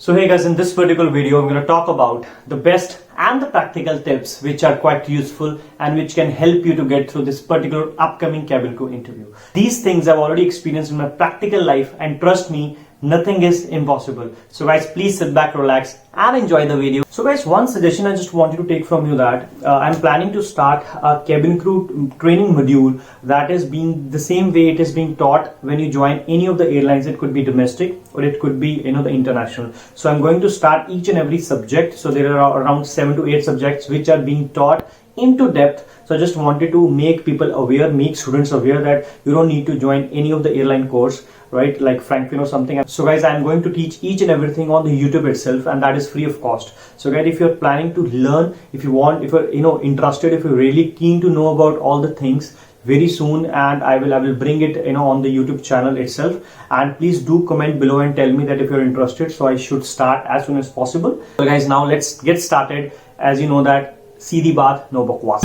So hey guys, in this particular video, I'm going to talk about the best and the practical tips which are quite useful and which can help you to get through this particular upcoming cabin crew interview. These things I've already experienced in my practical life, and trust me, nothing is impossible. So guys, please sit back, relax and enjoy the video. So guys, one suggestion I just wanted to take from you that I'm planning to start a cabin crew training module that is being the same way it is being taught when you join any of the airlines. It could be domestic or it could be the international. So I'm going to start each and every subject. So there are around 7 to 8 subjects which are being taught into depth. So I just wanted to make people aware, make students aware that you don't need to join any of the airline course, right, like Franklin or something. So guys, I'm going to teach each and everything on the YouTube itself, and that is free of cost. So guys, if you're planning to learn, if you're interested, if you're really keen to know about all the things, very soon, and I will bring it on the YouTube channel itself. And please do comment below and tell me that if you're interested, so I should start as soon as possible. So guys, now let's get started. As you know that सीधी बात, no bakwas.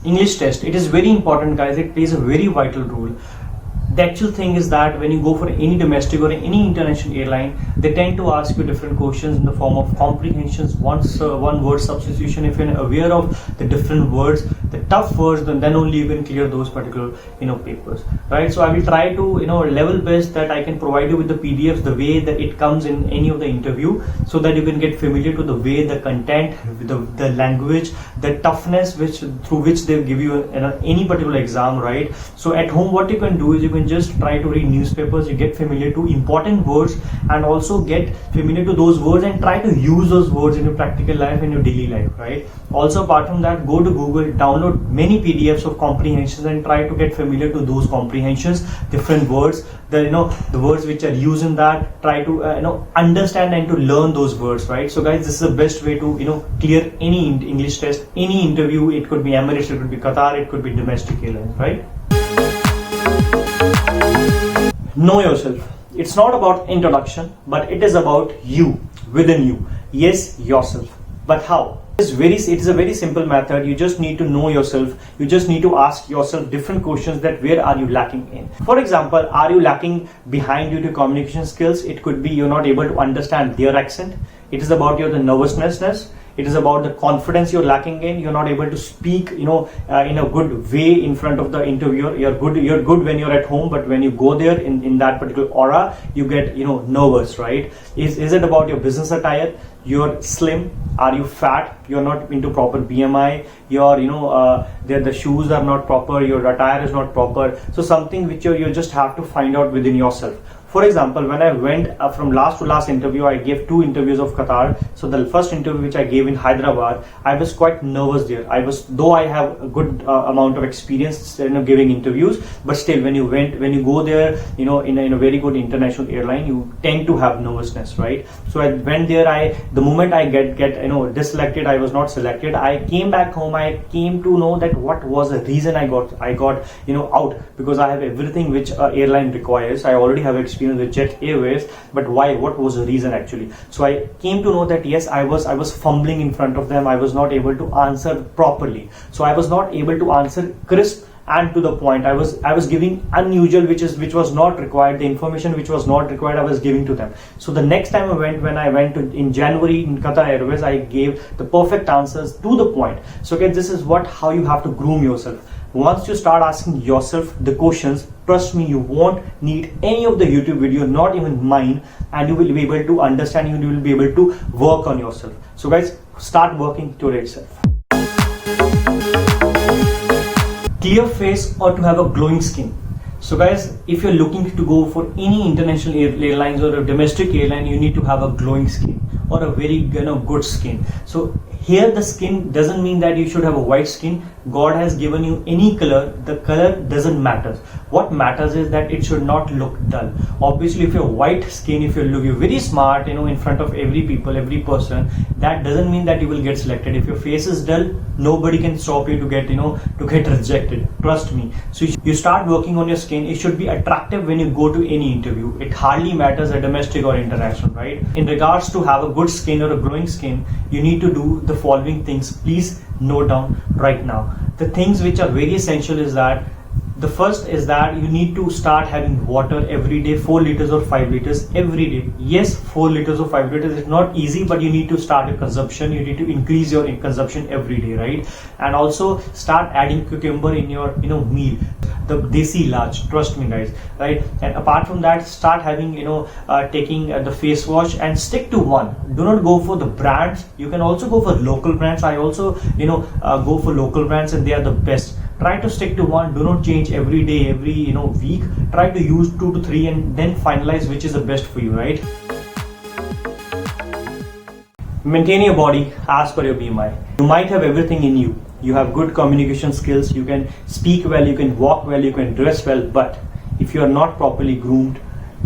English test, it is very important guys. It plays a very vital role. The actual thing is that when you go for any domestic or any international airline, they tend to ask you different questions in the form of comprehensions, one word substitution. If you're aware of the different words, the tough words, then only you can clear those particular papers, right? So I will try to level best that I can provide you with the PDFs the way that it comes in any of the interview, so that you can get familiar to the way the content, the language, the toughness through which they give you any particular exam, right? So at home, what you can do is you can just try to read newspapers, you get familiar to important words and also get familiar to those words and try to use those words in your practical life, in your daily life, right? Also apart from that, go to Google, download many PDFs of comprehensions and try to get familiar to those comprehensions, different words, the words which are used in that. Try to understand and to learn those words, right? So guys, this is the best way to clear any English test, any interview. It could be Emirates, it could be Qatar, it could be domestic airlines, right? Know yourself. It's not about introduction, but it is about you, within you. Yes, yourself. But how? It is a very simple method. You just need to know yourself. You just need to ask yourself different questions that where are you lacking in. For example, are you lacking behind due to communication skills? It could be you're not able to understand their accent. It is about the nervousness. It is about the confidence you're lacking in. You're not able to speak, in a good way in front of the interviewer. You're good when you're at home, but when you go there in that particular aura, you get, nervous, right? Is it about your business attire? You're slim. Are you fat? You're not into proper BMI. The shoes are not proper. Your attire is not proper. So something which you just have to find out within yourself. For example, when I went from last to last interview, I gave 2 interviews of Qatar. So the first interview which I gave in Hyderabad, I was quite nervous there. Though I have a good amount of experience giving interviews, but still when you go there, in a very good international airline, you tend to have nervousness, right? So I went there. The moment I get deselected, I was not selected. I came back home. I came to know that what was the reason I got out, because I have everything which airline requires. I already have experience with Jet Airways, but why? What was the reason actually? So I came to know that yes, I was fumbling in front of them. I was not able to answer properly. So I was not able to answer crisp and to the point. I was giving unusual, which was not required. The information which was not required, I was giving to them. So the next time when I went in January in Qatar Airways, I gave the perfect answers to the point. So again, this is how you have to groom yourself. Once you start asking yourself the questions, trust me, you won't need any of the YouTube video, not even mine, and you will be able to understand, you will be able to work on yourself. So guys, start working today itself. Clear face or to have a glowing skin. So guys, if you're looking to go for any international airlines or a domestic airline, you need to have a glowing skin or a very good skin. So here the skin doesn't mean that you should have a white skin. God has given you any color. The color doesn't matter. What matters is that it should not look dull. Obviously, if you're white skin, if you're very smart, in front of every person, that doesn't mean that you will get selected. If your face is dull, nobody can stop you to get rejected. Trust me. So you start working on your skin. It should be attractive when you go to any interview. It hardly matters a domestic or international, right? In regards to have a good skin or a glowing skin, you need to do the following things. Please note down right now. The things which are very essential is that The first is that you need to start having water every day, 4 liters or 5 liters every day. Yes, 4 liters or 5 liters is not easy, but you need to start a consumption. You need to increase your consumption every day, right? And also start adding cucumber in your meal, the desi large, trust me guys, right? And apart from that, start having taking the face wash, and stick to one. Do not go for the brands. You can also go for local brands. I also go for local brands, and they are the best. Try to stick to one. Do not change every day, every week. Try to use 2 to 3 and then finalize which is the best for you, right? Maintain your body as per your BMI. You might have everything in you. You have good communication skills, you can speak well, you can walk well, you can dress well, but if you are not properly groomed,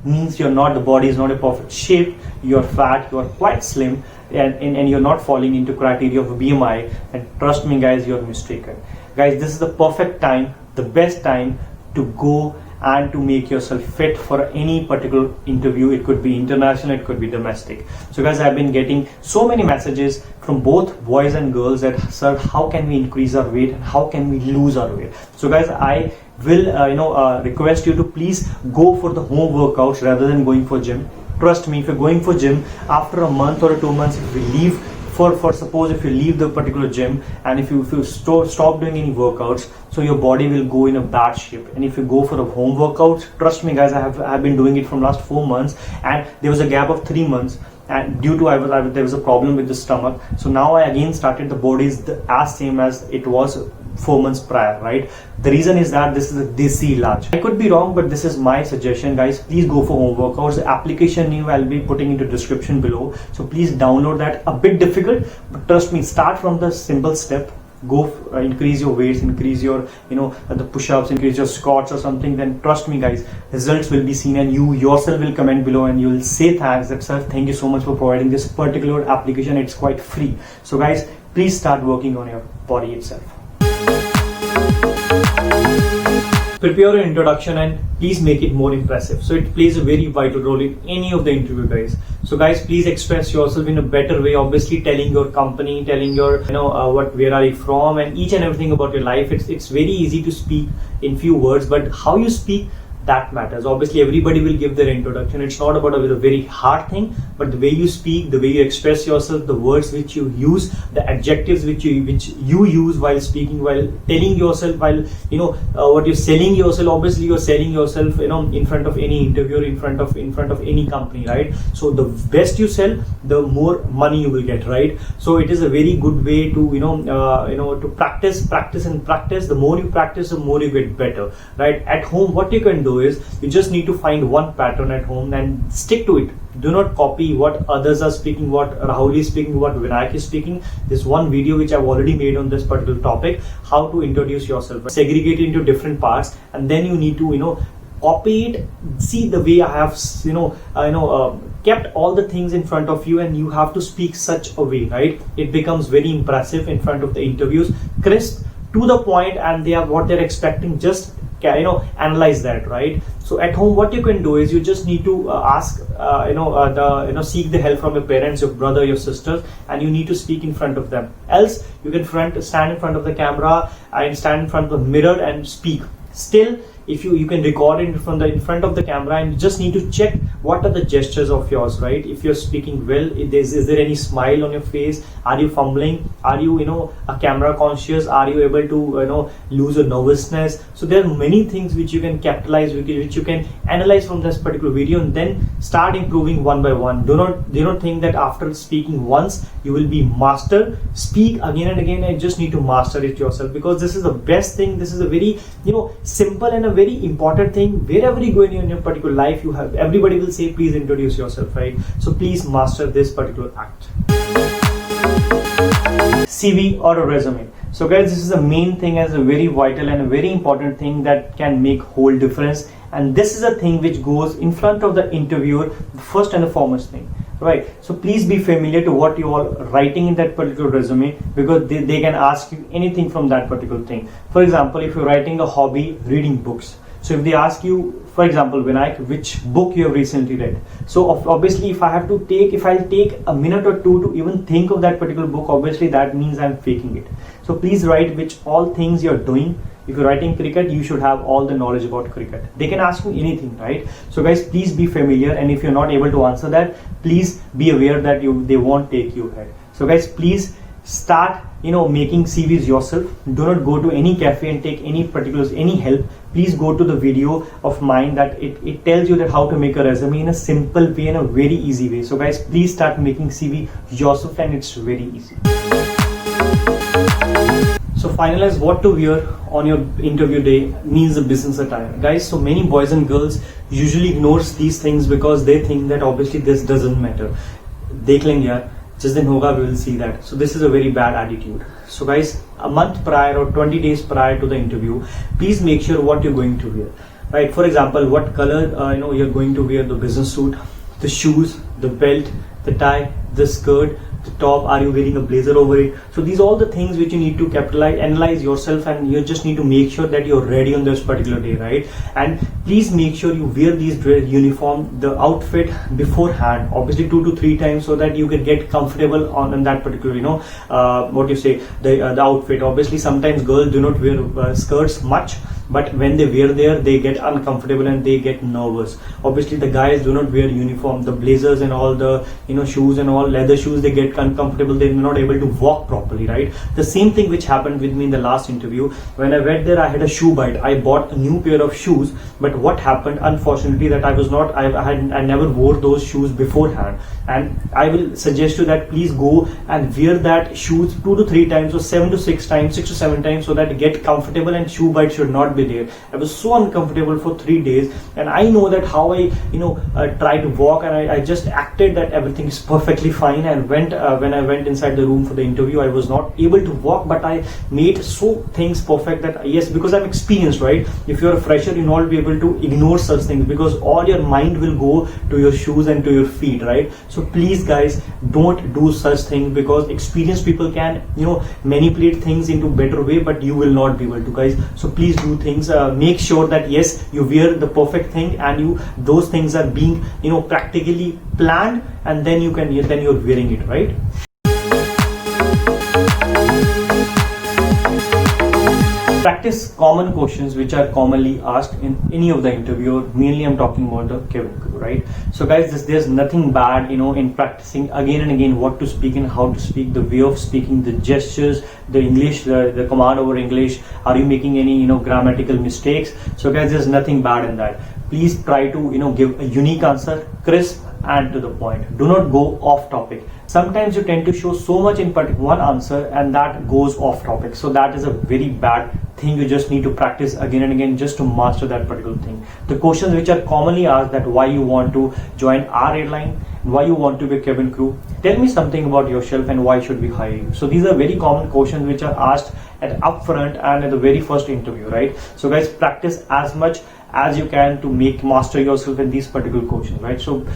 means the body is not in perfect shape, you're fat, you're quite slim, and you're not falling into criteria of BMI, and trust me guys, you're mistaken. Guys, this is the perfect time, the best time to go and to make yourself fit for any particular interview. It could be international, it could be domestic. So guys, I've been getting so many messages from both boys and girls that, sir, how can we increase our weight and how can we lose our weight? So guys, I will request you to please go for the home workouts rather than going for gym. Trust me, if you're going for gym, after a month or 2 months, if you leave for suppose if you leave the particular gym, and if you stop doing any workouts, so your body will go in a bad shape. And if you go for a home workout, trust me guys, I have been doing it from last 4 months, and there was a gap of 3 months, and due to there was a problem with the stomach, so now I again started. The body is as same as it was 4 months prior, right? The reason is that this is a desi large. I could be wrong, but this is my suggestion, guys. Please go for home workouts. The application name I'll be putting into description below, so please download that. A bit difficult, but trust me, start from the simple step. Go increase your weights, increase your the push-ups, increase your squats or something. Then trust me guys, results will be seen, and you yourself will comment below and you will say thanks that, sir, thank you so much for providing this particular application. It's quite free. So guys, please start working on your body itself. Prepare an introduction and please make it more impressive. So it plays a very vital role in any of the interview, guys. So guys, please express yourself in a better way. Obviously, telling your company, telling your where are you from, and each and everything about your life. It's very easy to speak in few words, but how you speak, that matters. Obviously, everybody will give their introduction. It's not about a very hard thing, but the way you speak, the way you express yourself, the words which you use, the adjectives which you use while speaking, while telling yourself, while what you're selling yourself. Obviously, you're selling yourself in front of any interviewer, in front of any company, right? So the best you sell, the more money you will get, right? So it is a very good way to to practice. The more you practice, the more you get better, right? At home, what you can do is you just need to find one pattern at home and stick to it. Do not copy what others are speaking, what Rahul is speaking, what Vinayak is speaking. This one video which I've already made on this particular topic, how to introduce yourself, segregate it into different parts, and then you need to copy it. See the way I have kept all the things in front of you, and you have to speak such a way, right? It becomes very impressive in front of the interviews, crisp, to the point, and they are what they're expecting. Just analyze that, right? So at home, what you can do is you just need to ask seek the help from your parents, your brother, your sisters, and you need to speak in front of them. Else you can stand in front of the camera and stand in front of the mirror and speak. Still, if you can record it from in front of the camera, and you just need to check what are the gestures of yours, right? If you're speaking well, is there any smile on your face? Are you fumbling? Are you a camera conscious? Are you able to lose your nervousness? So there are many things which you can capitalize, which you can analyze from this particular video, and then start improving one by one. Do not think that after speaking once you will be master. Speak again and again, and just need to master it yourself, because this is the best thing. This is a very simple and a very important thing. Wherever you go in your particular life, everybody will say, please introduce yourself, right? So please master this particular act. CV or a resume. So guys, this is the main thing, as a very vital and a very important thing that can make whole difference, and this is a thing which goes in front of the interviewer, the first and the foremost thing, right? So please be familiar to what you are writing in that particular resume, because they can ask you anything from that particular thing. For example, if you're writing a hobby, reading books, so if they ask you, for example, Vinayak, which book you have recently read, so obviously if I'll take a minute or two to even think of that particular book, obviously that means I'm faking it. So please write which all things you're doing If you're writing cricket, you should have all the knowledge about cricket. They can ask you anything, right? So guys, please be familiar, and if you're not able to answer that, please be aware that they won't take you ahead. So guys, please start making CVs yourself. Do not go to any cafe and take any help. Please go to the video of mine that it tells you that how to make a resume in a simple way, in a very easy way. So guys, please start making CV yourself, and it's very easy. So finalize what to wear on your interview day means a business attire, guys. So many boys and girls usually ignores these things because they think that obviously this doesn't matter. Dekh lenge yaar, जिस दिन होगा we will see that. So this is a very bad attitude. So guys, a month prior or 20 days prior to the interview, please make sure what you're going to wear, right? For example, what color you're going to wear the business suit, the shoes, the belt, the tie, the skirt, the top. Are you wearing a blazer over it? So these are all the things which you need to analyze yourself, and you just need to make sure that you're ready on this particular day, right? And please make sure you wear these uniform, the outfit beforehand, obviously 2 to 3 times, so that you can get comfortable on that particular the outfit. Obviously sometimes girls do not wear skirts much, but when they wear there, they get uncomfortable and they get nervous. Obviously the guys do not wear uniform, the blazers and all the shoes and all leather shoes, they get uncomfortable, they're not able to walk properly, right? The same thing which happened with me in the last interview. When I went there, I had a shoe bite. I bought a new pair of shoes, but what happened, unfortunately, that I never wore those shoes beforehand. And I will suggest you that please go and wear that shoes 2 to 3 times or 7 to 6 times, 6 to 7 times, so that you get comfortable and shoe bite should not be there. I was so uncomfortable for 3 days, and I know that how I try to walk, and I just acted that everything is perfectly fine, and when I went inside the room for the interview, I was not able to walk, but I made so things perfect that yes, because I'm experienced, right? If you're a fresher, you'll not be able to ignore such things, because all your mind will go to your shoes and to your feet, right? So please guys, don't do such things, because experienced people can manipulate things into better way, but you will not be able to, guys. So please do things, make sure that yes, you wear the perfect thing, and those things are being practically planned, and then you're wearing it, right? Practice common questions which are commonly asked in any of the interview. Mainly I'm talking about the cabin crew, right? So guys, there's nothing bad in practicing again and again what to speak and how to speak, the way of speaking, the gestures, the English, the command over English. Are you making any grammatical mistakes? So guys, there's nothing bad in that. Please try to give a unique answer, crisp and to the point. Do not go off topic. Sometimes you tend to show so much in one answer and that goes off topic. So that is a very bad thing. You just need to practice again and again just to master that particular thing. The questions which are commonly asked, that why you want to join our airline, why you want to be a cabin crew, tell me something about yourself and why should we hire you. So these are very common questions which are asked at upfront and at the very first interview, right? So guys, practice as much as you can to master yourself in these particular questions, right? So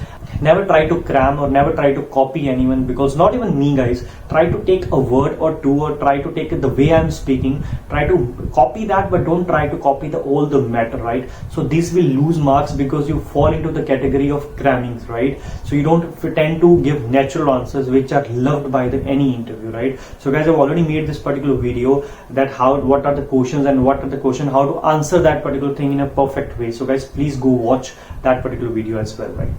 never try to cram or never try to copy anyone, because not even me, guys. Try to take a word or two, or try to take it the way I'm speaking, try to copy that, but don't try to copy all the matter, right? So this will lose marks because you fall into the category of crammings, right? So you don't tend to give natural answers which are loved by any interview, right? So guys, I've already made this particular video that what are the questions and what are the question, how to answer that particular thing in a perfect way. So guys, please go watch that particular video as well, right?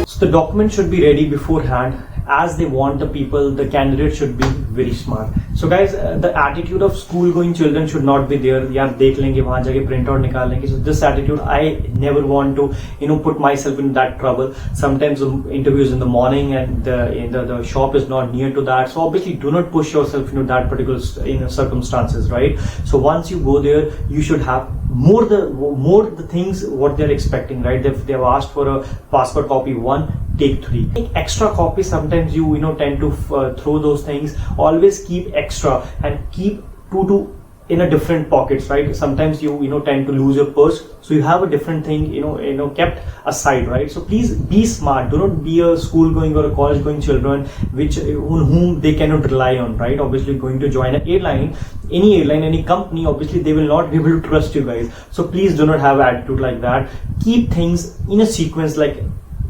So the document should be ready beforehand, as they want the candidate should be very smart. So guys, the attitude of school going children should not be there. यार देख लेंगे वहाँ जाके print out निकाल लेंगे. So this attitude, I never want to put myself in that trouble. Sometimes the interviews in the morning and the shop is not near to that. So obviously do not push yourself into that particular circumstances, right? So once you go there, you should have more the things what they're expecting, right? If they've asked for a passport copy 1, take 3. Take extra copies. Sometimes you tend to throw those things. Always keep extra and keep 2 in a different pockets, right? Sometimes you tend to lose your purse, so you have a different thing kept aside, right? So please be smart. Do not be a school going or a college going children whom they cannot rely on, right? Obviously going to join an airline, any company, obviously they will not be able to trust you guys. So please do not have attitude like that. Keep things in a sequence, like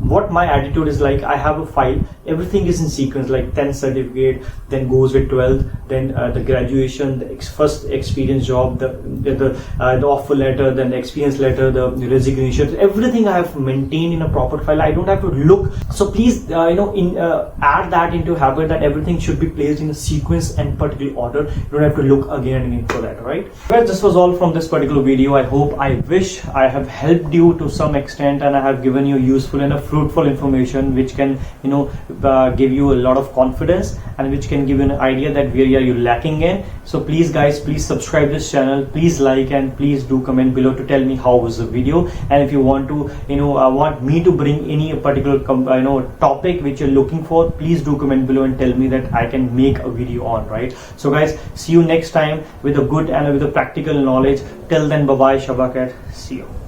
what my attitude is like, I have a file, everything is in sequence, like 10th certificate, then goes with 12th, then the graduation, the first experience job, the offer letter, then the experience letter, the resignation, everything I have maintained in a proper file. I don't have to look. So please add that into habit, that everything should be placed in a sequence and particular order. You don't have to look again and again for that, right? Well, this was all from this particular video. I wish I have helped you to some extent, and I have given you useful and a fruitful information which can give you a lot of confidence, and which can give you an idea that where are you lacking in. So please guys, please subscribe this channel, please like, and please do comment below to tell me how was the video. And if you want to want me to bring any particular topic which you're looking for, please do comment below and tell me that I can make a video on, right? So guys, see you next time with a good and with a practical knowledge. Till then, bye bye, Shabakat, see you.